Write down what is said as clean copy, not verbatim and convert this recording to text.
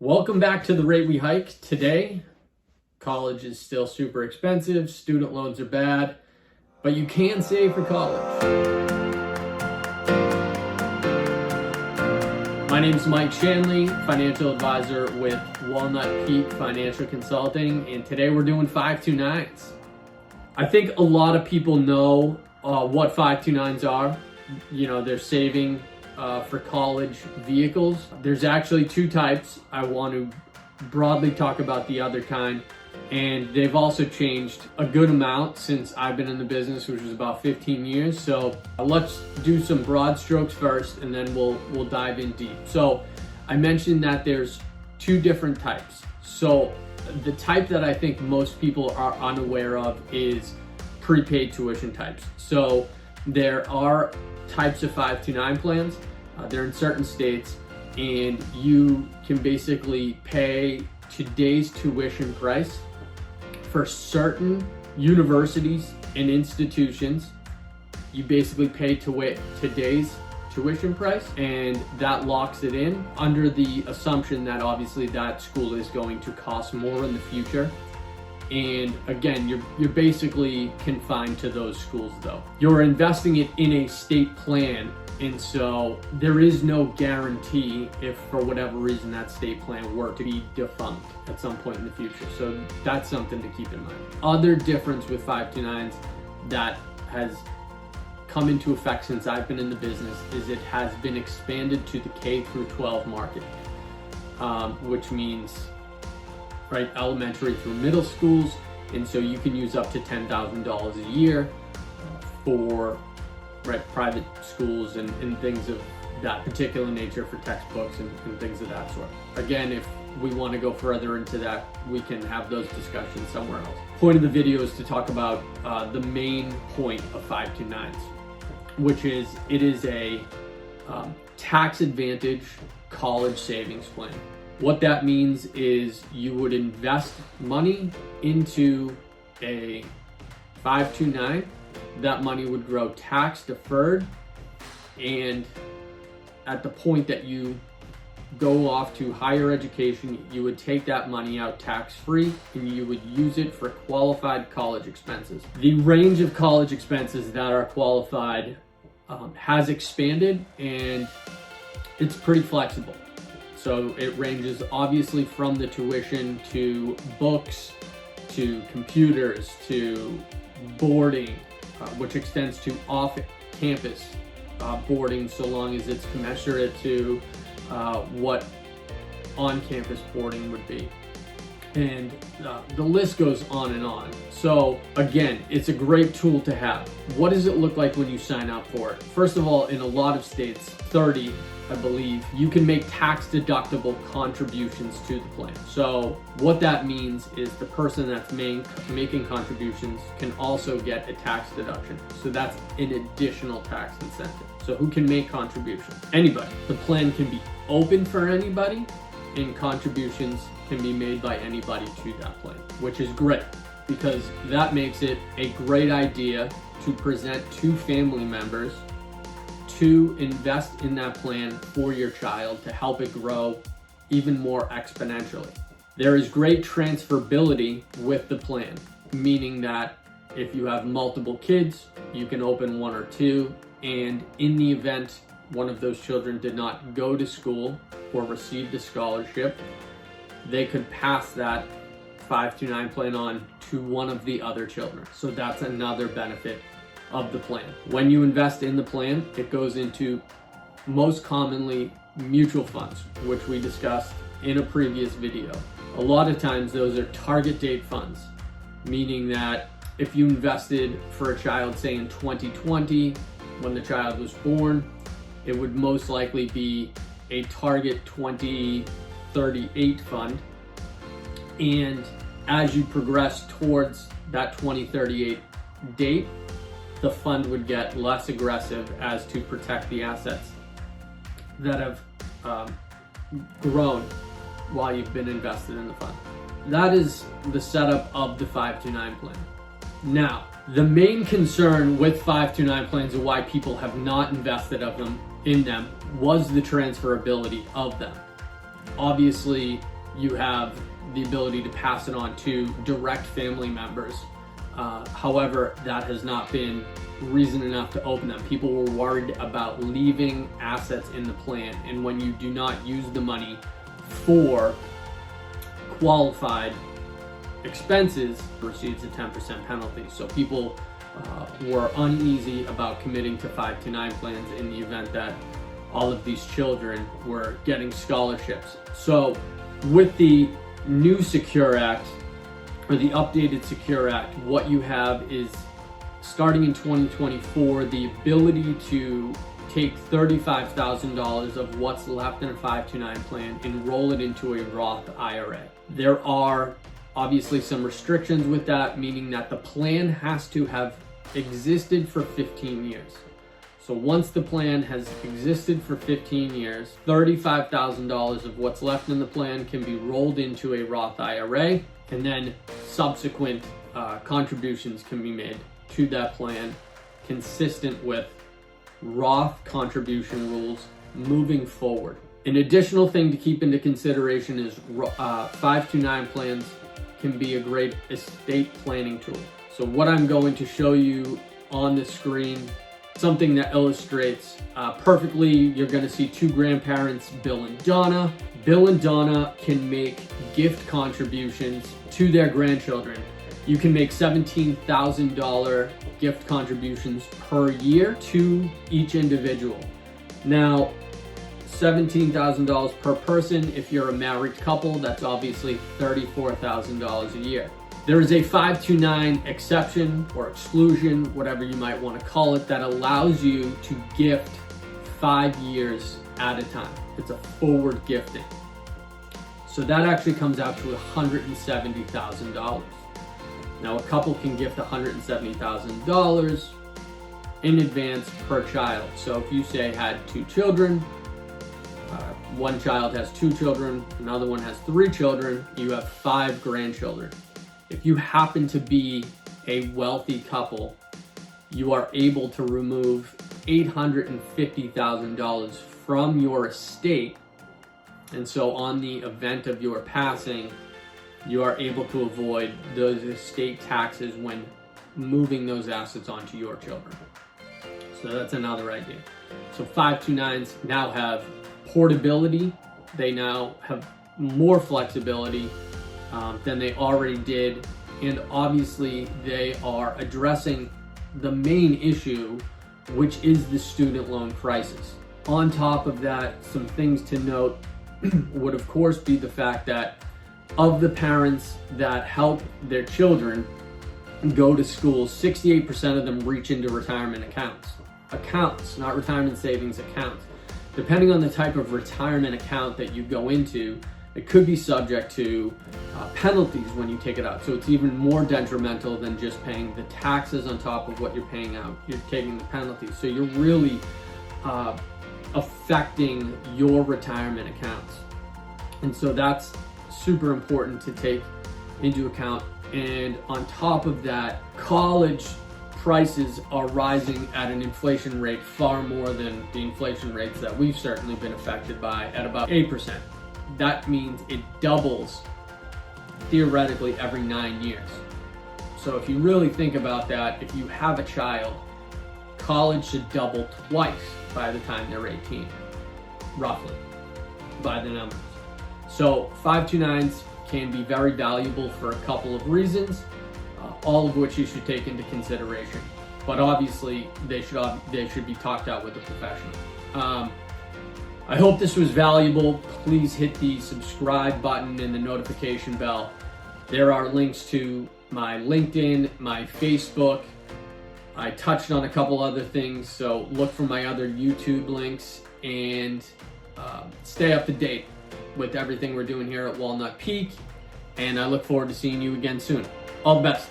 Welcome back to The Rate We Hike. Today, college is still super expensive, student loans are bad, but you can save for college. My name is Mike Shanley, financial advisor with Walnut Peak Financial Consulting, and today we're doing 529s. I think a lot of people know what 529s are. You know, they're saving for college vehicles. There's actually two types. I want to broadly talk about the other kind, and they've also changed a good amount since I've been in the business, which was about 15 years. So let's do some broad strokes first, and then we'll dive in deep. So I mentioned that there's two different types. So the type that I think most people are unaware of is prepaid tuition types. So there are types of 529 plans. They're in certain states, and you can basically pay today's tuition price for certain universities and institutions. You basically pay today's tuition price, and that locks it in under the assumption that obviously that school is going to cost more in the future. And again, you're basically confined to those schools though. You're investing it in a state plan, and so there is no guarantee if for whatever reason that state plan were to be defunct at some point in the future. So that's something to keep in mind. Other difference with 529s that has come into effect since I've been in the business is it has been expanded to the K through 12 market, which means elementary through middle schools, and so you can use up to $10,000 a year for private schools and things of that particular nature for textbooks and things of that sort. Again, if we want to go further into that, we can have those discussions somewhere else. Point of the video is to talk about the main point of 529s, which is it is a tax advantage college savings plan. What that means is you would invest money into a 529. That money would grow tax deferred, and at the point that you go off to higher education, you would take that money out tax free and you would use it for qualified college expenses. The range of college expenses that are qualified has expanded, and it's pretty flexible. So it ranges obviously from the tuition to books, to computers, to boarding, which extends to off-campus boarding so long as it's commensurate to what on-campus boarding would be. And the list goes on and on. So again, it's a great tool to have. What does it look like when you sign up for it? First of all, in a lot of states, 30, I believe, you can make tax deductible contributions to the plan. So what that means is the person that's making contributions can also get a tax deduction. So that's an additional tax incentive. So who can make contributions? Anybody. The plan can be open for anybody, and contributions can be made by anybody to that plan, which is great because that makes it a great idea to present to family members to invest in that plan for your child to help it grow even more exponentially. There is great transferability with the plan, meaning that if you have multiple kids, you can open one or two, and in the event one of those children did not go to school or received a scholarship, they could pass that 529 plan on to one of the other children. So that's another benefit of the plan. When you invest in the plan, it goes into most commonly mutual funds, which we discussed in a previous video. A lot of times those are target date funds, meaning that if you invested for a child, say in 2020, when the child was born, it would most likely be a target 2038 fund. And as you progress towards that 2038 date, the fund would get less aggressive as to protect the assets that have grown while you've been invested in the fund. That is the setup of the 529 plan. Now, the main concern with 529 plans and why people have not invested in them was the transferability of them. Obviously, you have the ability to pass it on to direct family members. However, that has not been reason enough to open them. People were worried about leaving assets in the plan, and when you do not use the money for qualified expenses, receives a 10% penalty. So people were uneasy about committing to 529 plans in the event that all of these children were getting scholarships. So with the new Secure Act, or the updated Secure Act, what you have is, starting in 2024, the ability to take $35,000 of what's left in a 529 plan and roll it into a Roth IRA. There are obviously some restrictions with that, meaning that the plan has to have existed for 15 years. So once the plan has existed for 15 years, $35,000 of what's left in the plan can be rolled into a Roth IRA, and then subsequent contributions can be made to that plan consistent with Roth contribution rules moving forward. An additional thing to keep into consideration is 529 plans can be a great estate planning tool. So what I'm going to show you on the screen, something that illustrates perfectly, you're going to see two grandparents, Bill and Donna. Bill and Donna can make gift contributions to their grandchildren. You can make $17,000 gift contributions per year to each individual. Now, $17,000 per person. If you're a married couple, that's obviously $34,000 a year. There is a 529 exception or exclusion, whatever you might want to call it, that allows you to gift 5 years at a time. It's a forward gifting. So that actually comes out to $170,000. Now, a couple can gift $170,000 in advance per child. So if you say had 2 children, one child has 2 children, another one has 3 children, you have 5 grandchildren. If you happen to be a wealthy couple, you are able to remove $850,000 from your estate. And so on the event of your passing, you are able to avoid those estate taxes when moving those assets onto your children. So that's another idea. So 529s now have portability. They now have more flexibility than they already did. And obviously they are addressing the main issue, which is the student loan crisis. On top of that, some things to note would of course be the fact that of the parents that help their children go to school, 68% of them reach into retirement accounts. Accounts, not retirement savings accounts. Depending on the type of retirement account that you go into, it could be subject to penalties when you take it out. So it's even more detrimental than just paying the taxes on top of what you're paying out. You're taking the penalties. So you're really affecting your retirement accounts. And so that's super important to take into account. And on top of that, college prices are rising at an inflation rate far more than the inflation rates that we've certainly been affected by, at about 8%. That means it doubles theoretically every 9 years. So if you really think about that, if you have a child, college should double twice by the time they're 18, roughly, by the numbers. So 529s can be very valuable for a couple of reasons, all of which you should take into consideration. But obviously, they should be talked out with a professional. I hope this was valuable. Please hit the subscribe button and the notification bell. There are links to my LinkedIn, my Facebook. I touched on a couple other things, so look for my other YouTube links and stay up to date with everything we're doing here at Walnut Peak. And I look forward to seeing you again soon. All the best.